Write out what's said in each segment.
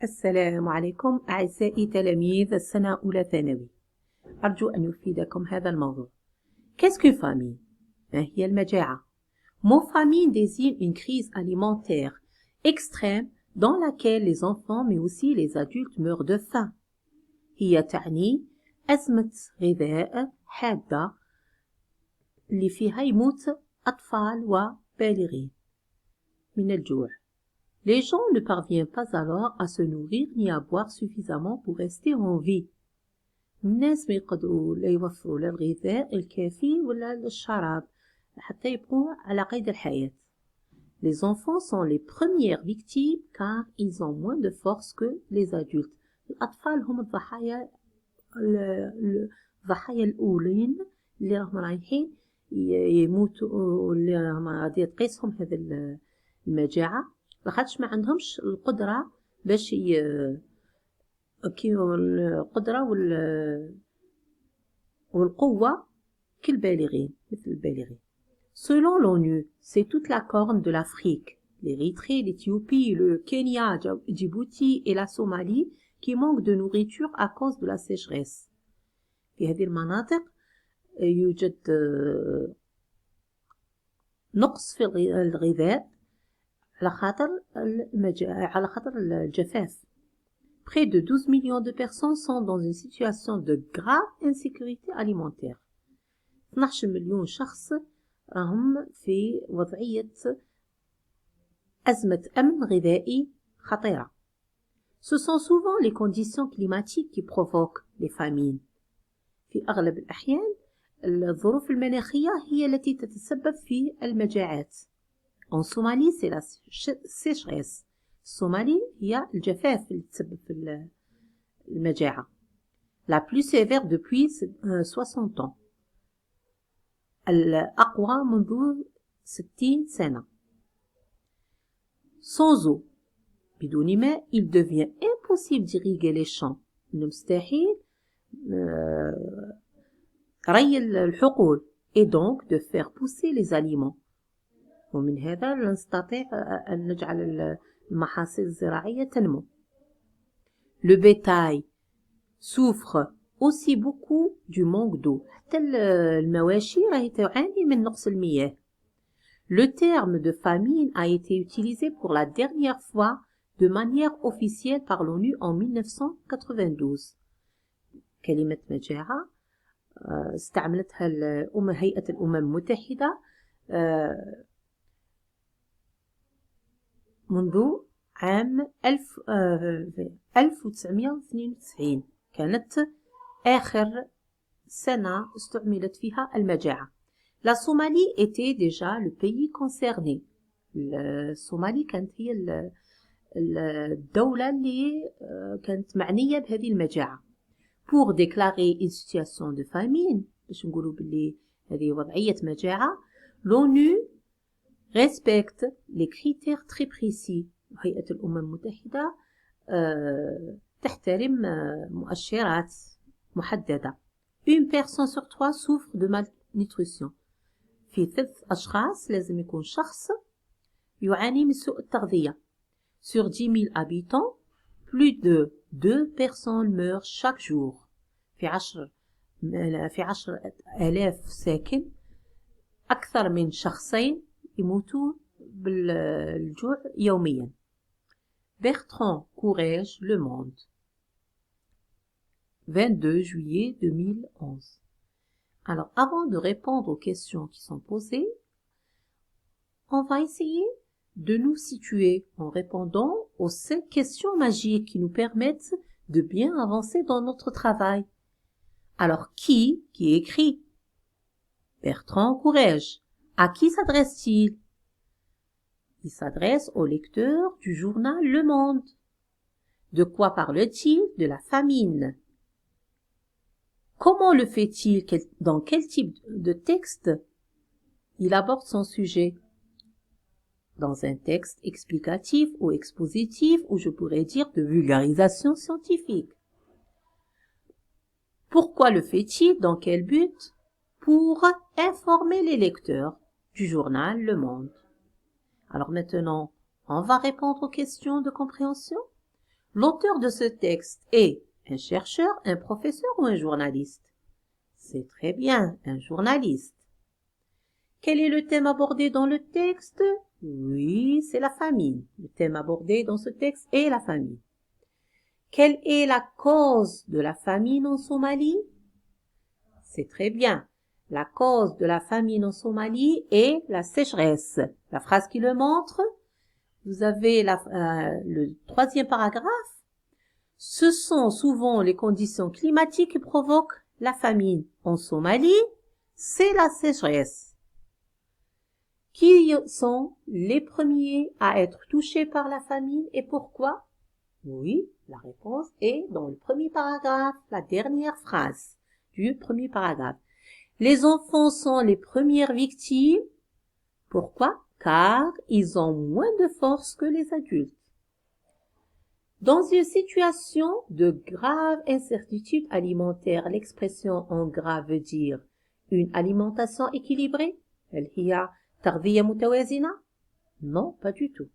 السلام عليكم أعزائي تلاميذ السنة أولى ثانوي. أرجو أن يفيدكم هذا الموضوع. Qu'est-ce qu'une famine؟ ما هي المجاعة؟ Mot famine désigne une crise alimentaire extrême dans laquelle les enfants mais aussi les adultes meurent de faim. هي تعني أزمة غذاء حادة اللي فيها يموت أطفال وبالغين من الجوع. Les gens ne parviennent pas alors à se nourrir ni à boire suffisamment pour rester en vie. الناس ما يقدروا لا يوفروا لا الغذاء الكافي ولا الشراب حتى يبقوا على قيد الحياة. Les enfants sont les premières victimes car ils ont moins de force que les adultes. الأطفال هم الضحايا الأولين اللي راهم رايحين يموتوا اللي راهم غادي تقيسهم هذا المجاعة لخاطش ما عندهمش القدرة باش القدرة والقوة كالبالغين مثل البالغين. Selon l'ONU, c'est toute la corne de l'Afrique, l'Érythrée, l'Éthiopie, le Kenya, Djibouti et la Somalie qui manquent de nourriture à cause de la sécheresse. في هذه المناطق يوجد نقص في الغذاء على خاطر الجفاف. Près de 12 millions de personnes sont dans une situation de grave insécurité alimentaire. 12 مليون شخص راهم في وضعية أزمة أمن غذائي خطيرة. Ce sont souvent les conditions climatiques qui provoquent les famines. في أغلب الأحيان الظروف المناخية هي التي تتسبب في المجاعات. En Somalie, c'est la sécheresse. الصومالي هي الجفاف اللي تسبب في المجاعة. La plus sévère depuis 60 ans. الأقوى منذ 60 سنة. Sans eau, بدون ماء, il devient impossible d'irriguer les champs. من المستحيل ري الحقول et donc de faire pousser les aliments. ومن هذا لا نستطيع أن نجعل المحاصيل الزراعية تنمو. Le bétail souffre aussi beaucoup du manque d'eau. حتى المواشي راهي تعاني من نقص المياه. Le terme de famine a été utilisé pour la dernière fois de manière officielle par l'ONU en 1992. كلمة مجاعة استعملتها هيئة الأمم المتحدة منذ عام 1992 كانت آخر سنة استعملت فيها المجاعة. La Somalie était déjà le pays concerné. الصومالي كانت هي الدولة اللي كانت معنية بهذه المجاعة. Pour déclarer une situation de famine, باش نقولوا باللي هذه وضعية مجاعة, l'ONU respecte les critères très précis. هيئة الأمم المتحدة تحترم مؤشرات محددة. Une personne sur 3 souffre de malnutrition. في 3 أشخاص لازم يكون شخص يعاني من سوء التغذية. Sur 10 000 habitants, plus de 2 personnes meurent chaque jour. في 10,000 ساكن أكثر من شخصين يموتوا بالجوع يوميا. Bertrand Courrèges, Le Monde, 22 juillet 2011. Alors, avant de répondre aux questions qui sont posées, on va essayer de nous situer en répondant aux 5 questions magiques qui nous permettent de bien avancer dans notre travail. Alors, qui écrit? Bertrand Courrèges. À qui s'adresse-t-il? Il s'adresse au lecteur du journal Le Monde. De quoi parle-t-il? De la famine. Comment le fait-il? Dans quel type de texte il aborde son sujet? Dans un texte explicatif ou expositif, ou je pourrais dire de vulgarisation scientifique. Pourquoi le fait-il? Dans quel but? Pour informer les lecteurs du journal Le Monde. Alors maintenant, on va répondre aux questions de compréhension. L'auteur de ce texte est un chercheur, un professeur ou un journaliste? C'est très bien, un journaliste. Quel est le thème abordé dans le texte? Oui, c'est la famine. Le thème abordé dans ce texte est la famine. Quelle est la cause de la famine en Somalie? C'est très bien. La cause de la famine en Somalie est la sécheresse. La phrase qui le montre, vous avez le troisième paragraphe. Ce sont souvent les conditions climatiques qui provoquent la famine. En Somalie, c'est la sécheresse. Qui sont les premiers à être touchés par la famine et pourquoi? Oui, la réponse est dans le premier paragraphe, la dernière phrase du premier paragraphe. Les enfants sont les premières victimes. Pourquoi? Car ils ont moins de force que les adultes. Dans une situation de grave incertitude alimentaire, l'expression en gras veut dire une alimentation équilibrée. هل هي تغذية متوازنة? Non, pas du tout.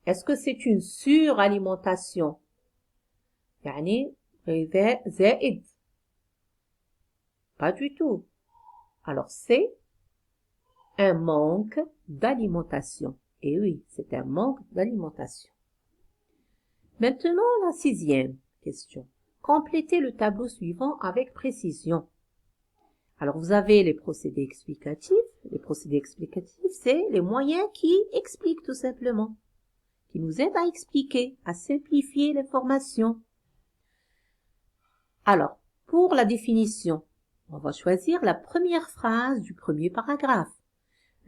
Est-ce que c'est une suralimentation? يعني غذاء زائد. Pas du tout. Alors c'est un manque d'alimentation. Et oui, c'est un manque d'alimentation. Maintenant, la sixième question. Complétez le tableau suivant avec précision. Alors, vous avez les procédés explicatifs. Les procédés explicatifs, c'est les moyens qui expliquent tout simplement, qui nous aident à expliquer, à simplifier l'information. Alors, pour la définition, on va choisir la première phrase du premier paragraphe.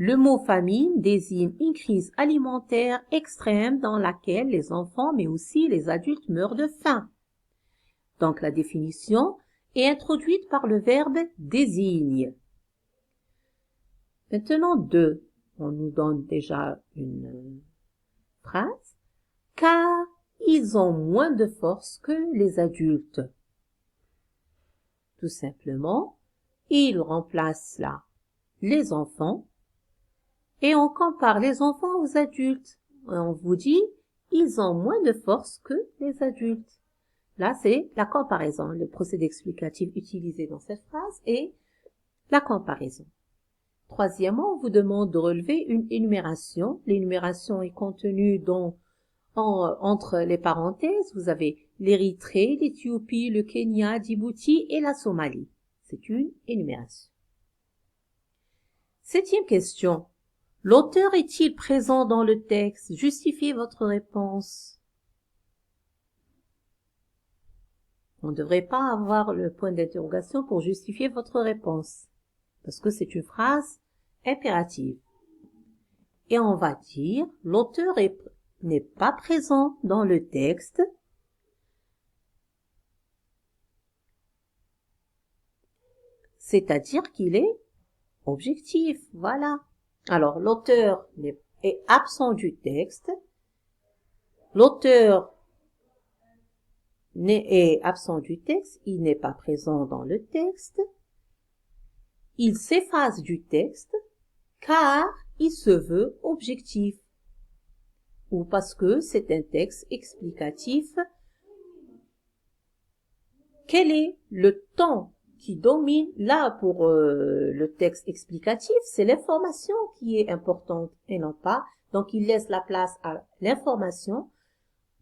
Le mot famine désigne une crise alimentaire extrême dans laquelle les enfants mais aussi les adultes meurent de faim. Donc la définition est introduite par le verbe désigne. Maintenant 2, on nous donne déjà une phrase. Car ils ont moins de force que les adultes. Tout simplement, il remplace là les enfants. Et on compare les enfants aux adultes. Et on vous dit, ils ont moins de force que les adultes. Là, c'est la comparaison, le procédé explicatif utilisé dans cette phrase et la comparaison. Troisièmement, on vous demande de relever une énumération. L'énumération est contenue entre les parenthèses. Vous avez l'Érythrée, l'Éthiopie, le Kenya, Djibouti et la Somalie. C'est une énumération. Septième question. L'auteur est-il présent dans le texte? Justifiez votre réponse. On ne devrait pas avoir le point d'interrogation pour justifier votre réponse, parce que c'est une phrase impérative. Et on va dire, l'auteur n'est pas présent dans le texte, c'est-à-dire qu'il est objectif, voilà. Alors, l'auteur est absent du texte. L'auteur est absent du texte. Il n'est pas présent dans le texte. Il s'efface du texte car il se veut objectif. Ou parce que c'est un texte explicatif. Quel est le temps qui domine là pour le texte explicatif? C'est l'information qui est importante et non pas. Donc, il laisse la place à l'information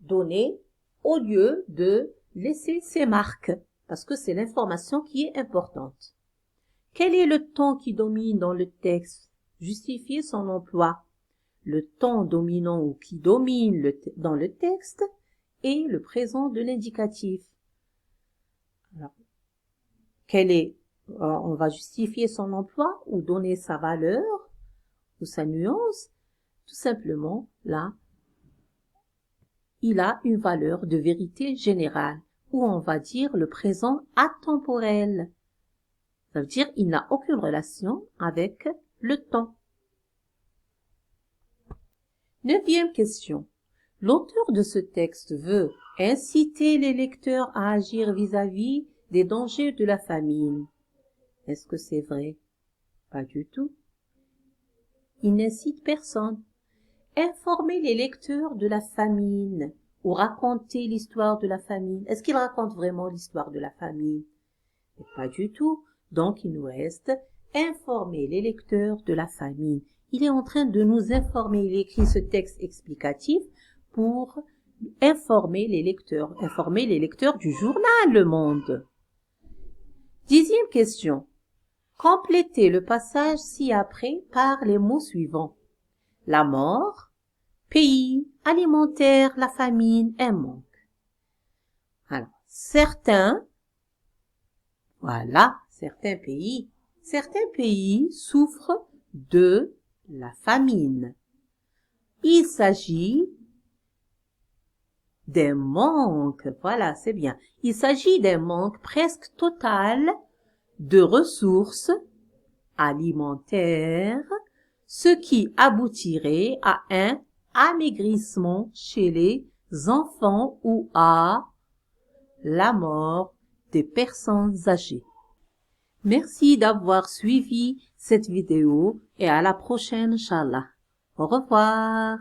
donnée au lieu de laisser ses marques parce que c'est l'information qui est importante. Quel est le temps qui domine dans le texte? Justifiez son emploi. Le temps dominant ou qui domine dans le texte est le présent de l'indicatif. Alors, on va justifier son emploi ou donner sa valeur ou sa nuance. Tout simplement, là, il a une valeur de vérité générale ou on va dire le présent atemporel. Ça veut dire il n'a aucune relation avec le temps. Neuvième question. L'auteur de ce texte veut inciter les lecteurs à agir vis-à-vis des dangers de la famine. Est-ce que c'est vrai? Pas du tout. Il n'incite personne. Informer les lecteurs de la famine ou raconter l'histoire de la famine. Est-ce qu'il raconte vraiment l'histoire de la famine? Pas du tout. Donc, il nous reste informer les lecteurs de la famine. Il est en train de nous informer. Il écrit ce texte explicatif pour informer les lecteurs du journal Le Monde. 10e question. Complétez le passage ci-après par les mots suivants. La mort, pays, alimentaire, la famine, un manque. Alors, certains pays souffrent de la famine. Il s'agit d'un manque, voilà, c'est bien. Il s'agit d'un manque presque total de ressources alimentaires, ce qui aboutirait à un amaigrissement chez les enfants ou à la mort des personnes âgées. Merci d'avoir suivi cette vidéo et à la prochaine, Inch'Allah. Au revoir.